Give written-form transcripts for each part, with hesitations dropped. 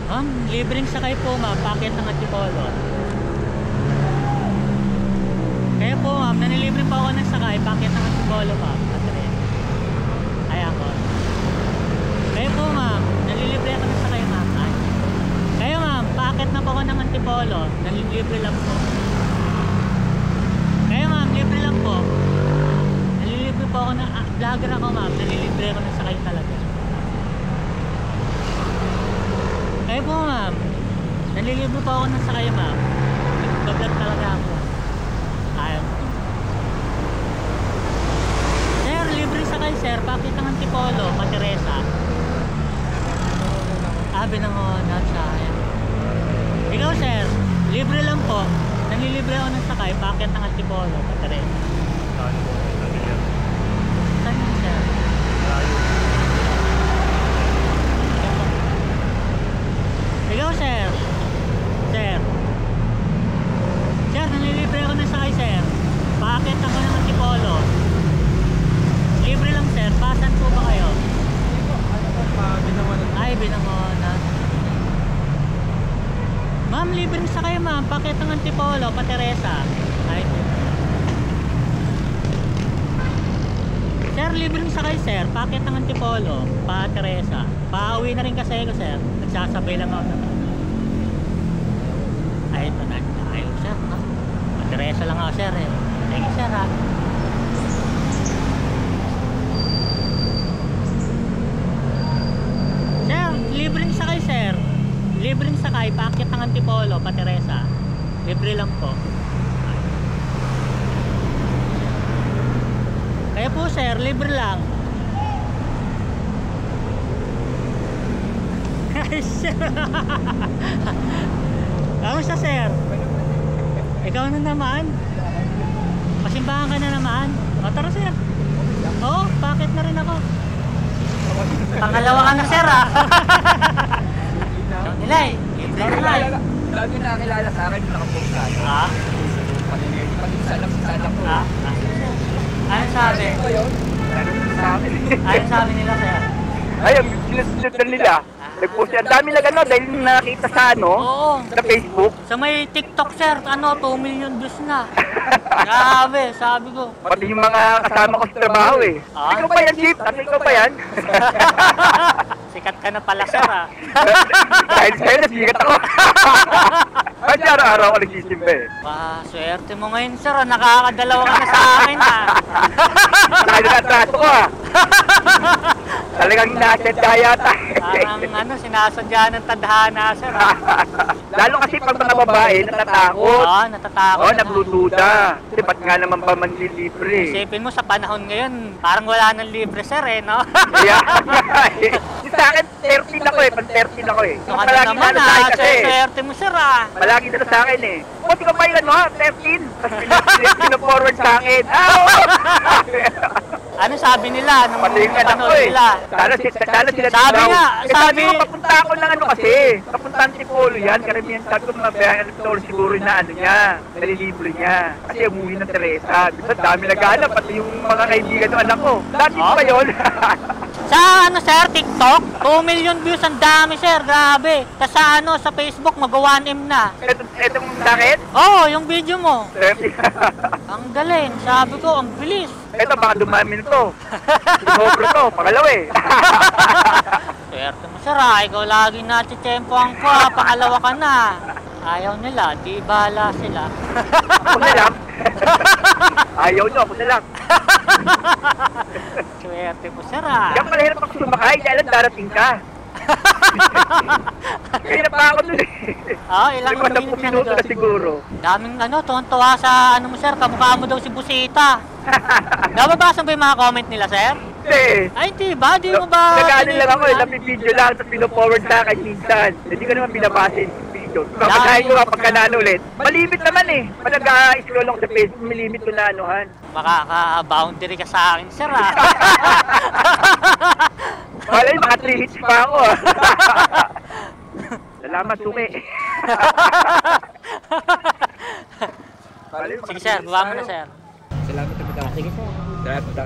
Ma'am, libreng sakay po ma'am, packet ng Antipolo. Kaya po ma'am, nanilibre po ako ng sakay, packet ng Antipolo ma'am. Ayan po. Kaya po ma'am, nalilibre ako ng sakay ma'am. Kaya ma'am, packet na po ako ng Antipolo, nalilibre lang po. Kaya ma'am, libre lang po. Nalilibre po ako ng, vlogger ako ma'am, nalilibre ako ng sakay talaga. Kaya po ma'am, nalilibre po ako ng sakay ma'am. Nag-vlog talaga ako. Ayaw. Sir, libre sakay sir, packet ng Antipolo, Pateresa. Binangon, sayang. Ikaw sir, libre lang po. Nalilibre ako ng sakay, packet ng Antipolo, Pateresa. Saan yun sir? Ikaw sir. Sir, nalilibre ako ng sakay sir, packet ako ng Antipolo. Libre lang sir, pasan po ba kayo? Ay, Binangon. Ma'am, libre sakay ma'am, packet ng Antipolo, Pateresa. Ay, sir, libre sakay sir, packet ng Antipolo, Pateresa. Pauwi na rin kasi ako sir, nagsasabay lang ako. Ay, ito na. Ayun sir, no? Pateresa lang ako sir eh. Thank you sir ha. Sir, libreng sakay sir. Libreng sakay, packet ng Antipolo, Pateresa. Libre lang po. Kaya po sir, libre lang. Kamusta sir? Ikaw na naman? Pasimbahan ka na naman? O tara sir. Oo, packet na rin ako. Pangalawa ka na sir ah. Nilay, libre na lang. Lagi na nakilala sa akin, nakapost ka. Ha? Pag-salak ko. Ha? Ano sabi? Ano sabi nila sir? Ayun, sinusunod nila. Nag-post yan. Dami na gano'n dahil nakita sa Oo. sa Facebook. Sa may TikTok sir, 2 million views na. Grabe, sabi ko. Pati yung mga kasama ko sa trabaho eh. Ikaw pa yan, Chip? At ikaw pa yan? Sikat ka na pala sir ah. Dahil sa'yo, nasikat ako. Kasi araw-araw ako nagsisimba eh. Swerte mo ngayon sir ah. Nakakadalawa ka na sa akin ah. Dahil natrato ko ah. Talagang nasadya yata. Parang sinasadya ng tadhana sir ah. Lalo kasi pag mga babae, natatakot. Oo, natatakot. Oo, naglutuda. Kasi ba't nga naman pa manlilibre? Isipin mo sa panahon ngayon, parang wala nang libre sir eh, no? Kaya, sa akin, 13 ako eh, pan-13 ako eh. Ano ka naman sa akin ah, kasi. swerte mo sir ah. Palagi na sa akin eh. O, di ka pa yun ha, 13. Tapos pinaforward sa akin. Ano sabi nila nung Pati yung anak ko panood eh. nila? Sana sila Sabi daw. nga, sabi sabi- ko, papunta ako ng kasi. Papunta ang Tipolo yan. Karamihan sabi ko, mabayaran ng siguro na niya. Nalilibre niya. Kasi umuwi ng Teresa. Bisa dami naghanap. Pati yung mga kaibigan ng anak ko. Dati ko pa yun. Sa sir, TikTok, 2 million views, ang dami sir, grabe. Tapos sa Facebook, mag-1M na. Etong sakit? Oo, yung video mo. 30. Ang galing, sabi ko, ang bilis. Eto, baka dumami nito. Sinobro to, pangalaw eh. Swerte mo sir ah, ikaw lagi natitsempohan ko ah, pangalawa ka na. Ayaw nila, di bahala sila. Ako na lang. Ayaw nyo, ako na lang. Swerte mo sir ah. Kaya pala hirap ako sumakay, dahil darating ka. Kaya na pa ako dun eh. Ilang minutes na minuto na doon. siguro. Daming tuwan-tuwa sa mo sir, kamukha mo daw si Busita. Nababasa ba yung mga comment nila sir? Hindi. Ay hindi ba? Di mo ba? Nag-ano lang ako eh, napipideo lang, tapos pino-forward sa akin minsan. Hindi ko naman binabasa yung video. Papasahin ko kapag kanano ulit. Malimit naman eh. Pag nag-scroll lang sa Facebook, malimit ko na anuhan. Makaka-boundary ka sa akin sir ah. Malay, mga 3 hits pa ako ah. Salamat, Suki. Sige sir, buwa mo na sir. Salamat, Tabita. Sige sir. Salamat, Tabita.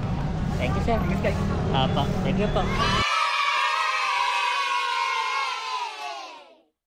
Thank you sir. Apa, thank you po.